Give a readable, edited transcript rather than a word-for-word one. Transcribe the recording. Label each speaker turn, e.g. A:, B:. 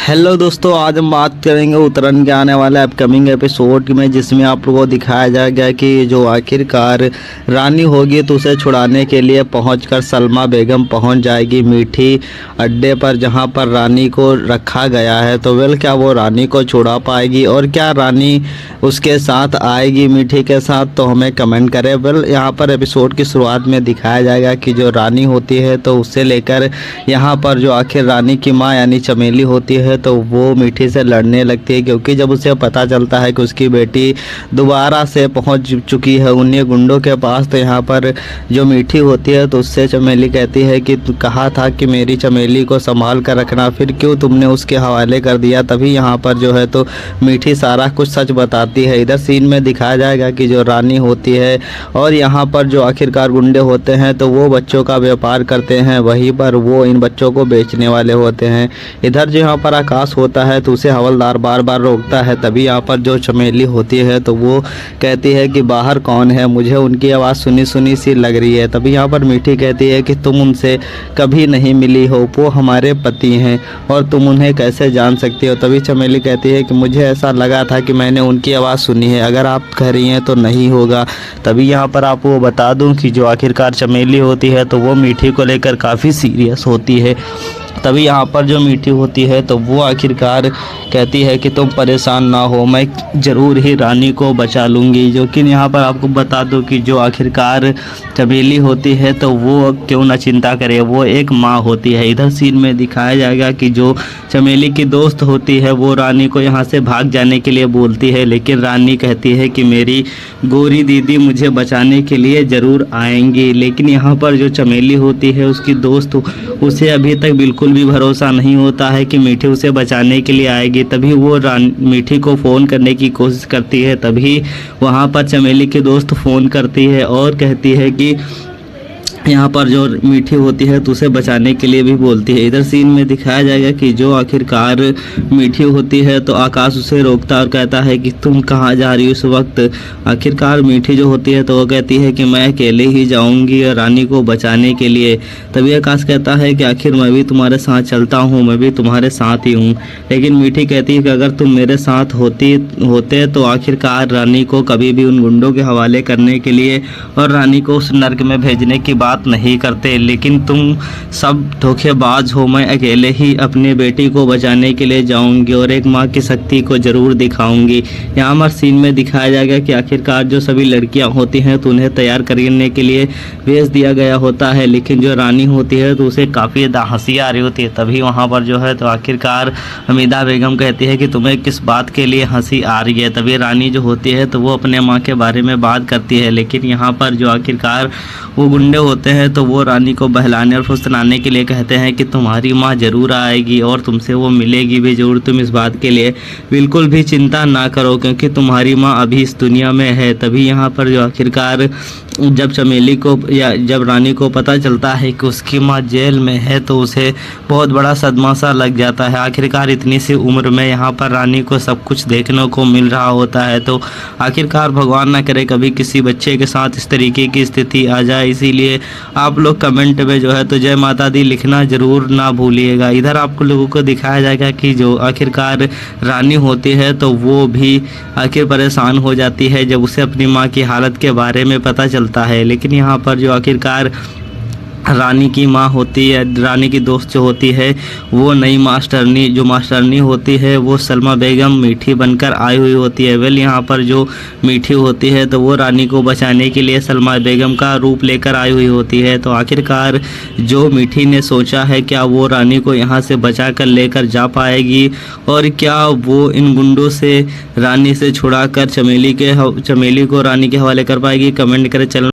A: Hello दोस्तों, आज हम बात करेंगे उत्तरायण के आने वाले अपकमिंग एपिसोड में, जिसमें आप लोगों को दिखाया जाएगा कि जो आखिरकार रानी होगी तो उसे छुड़ाने के लिए पहुंचकर सलमा बेगम पहुंच जाएगी मीठी अड्डे पर, जहां पर रानी को रखा गया है। तो क्या वो रानी को छुड़ा पाएगी और क्या रानी उसके साथ आएगी मीठी के साथ? तो हमें कमेंट करें। यहाँ पर एपिसोड की शुरुआत में दिखाया जाएगा कि जो रानी होती है तो उससे लेकर यहाँ पर जो आखिर रानी की माँ यानी चमेली होती है तो वो मीठी से लड़ने लगती है, क्योंकि जब उसे पता चलता है कि उसकी बेटी दोबारा से पहुंच चुकी है उन्हीं गुंडों के पास, तो यहाँ पर जो मीठी होती है तो उससे चमेली कहती है कि तू कहा था कि मेरी चमेली को संभाल कर रखना, फिर क्यों तुमने उसके हवाले कर दिया? तभी यहाँ पर जो है तो मीठी सारा कुछ सच बताती है। इधर सीन में दिखाया जाएगा कि जो रानी होती है और यहाँ पर जो आखिरकार गुंडे होते हैं तो वो बच्चों का व्यापार करते हैं, वहीं पर वो इन बच्चों को बेचने वाले होते हैं। इधर जो यहाँ पर आकाश होता है तो उसे हवलदार बार बार रोकता है। तभी यहाँ पर जो चमेली होती है तो वो कहती है कि बाहर कौन है, मुझे उनकी आवाज़ सुनी सुनी सी लग रही है। तभी यहाँ पर मीठी कहती है कि तुम उनसे कभी नहीं मिली हो, वो हमारे पति हैं और तुम उन्हें कैसे जान सकती हो? तभी चमेली कहती है कि मुझे ऐसा लगा था कि मैंने उनकी आवाज़ सुनी है, अगर आप कह रही हैं तो नहीं होगा। तभी यहाँ पर आपको बता दूं कि जो आखिरकार चमेली होती है तो वो मीठी को लेकर काफ़ी सीरियस होती है। तभी यहाँ पर जो मीठी होती है तो वो आखिरकार कहती है कि तुम परेशान ना हो, मैं ज़रूर ही रानी को बचा लूँगी। जो कि यहाँ पर आपको बता दूं कि जो आखिरकार चमेली होती है तो वो क्यों ना चिंता करे, वो एक माँ होती है। इधर सीन में दिखाया जाएगा कि जो चमेली की दोस्त होती है वो रानी को यहाँ से भाग जाने के लिए बोलती है, लेकिन रानी कहती है कि मेरी गोरी दीदी मुझे बचाने के लिए ज़रूर आएंगी। लेकिन यहाँ पर जो चमेली होती है उसकी दोस्त उसे अभी तक बिल्कुल भी भरोसा नहीं होता है कि मीठी उसे बचाने के लिए आएगी। तभी वो मीठी को फ़ोन करने की कोशिश करती है। तभी वहाँ पर चमेली की दोस्त फ़ोन करती है और कहती है कि यहाँ पर जो मीठी होती है तो उसे बचाने के लिए भी बोलती है। इधर सीन में दिखाया जाएगा कि जो आखिरकार मीठी होती है तो आकाश उसे रोकता है और कहता है कि तुम कहाँ जा रही हो इस वक्त? आखिरकार मीठी जो होती है तो वो कहती है कि मैं अकेले ही जाऊंगी रानी को बचाने के लिए। तभी आकाश कहता है कि आखिर मैं भी तुम्हारे साथ चलता हूँ, मैं भी तुम्हारे साथ ही हूँ। लेकिन मीठी कहती है कि अगर तुम मेरे साथ होते तो आखिरकार रानी को कभी भी उन गुंडों के हवाले करने के लिए और रानी को उस नर्क में भेजने की बात नहीं करते। लेकिन तुम सब धोखेबाज हो, मैं अकेले ही अपने बेटी को बचाने के लिए जाऊंगी और एक माँ की शक्ति को जरूर दिखाऊंगी। यहाँ पर सीन में दिखाया जाएगा कि आखिरकार जो सभी लड़कियां होती हैं तो उन्हें तैयार करने के लिए भेज दिया गया होता है, लेकिन जो रानी होती है तो उसे काफ़ी ज़्यादा हंसी आ रही होती है। तभी वहाँ पर जो है तो आखिरकार हमीदा बेगम कहती है कि तुम्हें किस बात के लिए हंसी आ रही है? तभी रानी जो होती है तो वो अपने माँ के बारे में बात करती है, लेकिन यहाँ पर जो आखिरकार वो गुंडे होते हैं तो वो रानी को बहलाने और फुसलाने के लिए कहते हैं कि तुम्हारी माँ ज़रूर आएगी और तुमसे वो मिलेगी भी ज़रूर, तुम इस बात के लिए बिल्कुल भी चिंता ना करो क्योंकि तुम्हारी माँ अभी इस दुनिया में है। तभी यहाँ पर जो आखिरकार जब चमेली को या जब रानी को पता चलता है कि उसकी माँ जेल में है तो उसे बहुत बड़ा सदमा सा लग जाता है। आखिरकार इतनी सी उम्र में यहाँ पर रानी को सब कुछ देखने को मिल रहा होता है, तो आखिरकार भगवान ना करे कभी किसी बच्चे के साथ इस तरीके की स्थिति आ जाए। इसीलिए आप लोग कमेंट में जो है तो जय माता दी लिखना ज़रूर ना भूलिएगा। इधर आपको लोगों को दिखाया जाएगा कि जो आखिरकार रानी होती है तो वो भी आखिर परेशान हो जाती है जब उसे अपनी माँ की हालत के बारे में पता चलता है। लेकिन यहाँ पर जो आखिरकार रानी की माँ होती है, रानी की दोस्त जो होती है वो नई मास्टरनी होती है वो सलमा बेगम मीठी बनकर आई हुई होती है। यहाँ पर जो मीठी होती है तो वो रानी को बचाने के लिए सलमा बेगम का रूप लेकर आई हुई होती है। तो आखिरकार जो मीठी ने सोचा है क्या वो रानी को यहाँ से बचा कर लेकर जा पाएगी और क्या वो इन गुंडों से रानी से छुड़ाकर चमेली को रानी के हवाले कर पाएगी? कमेंट करें। चैनल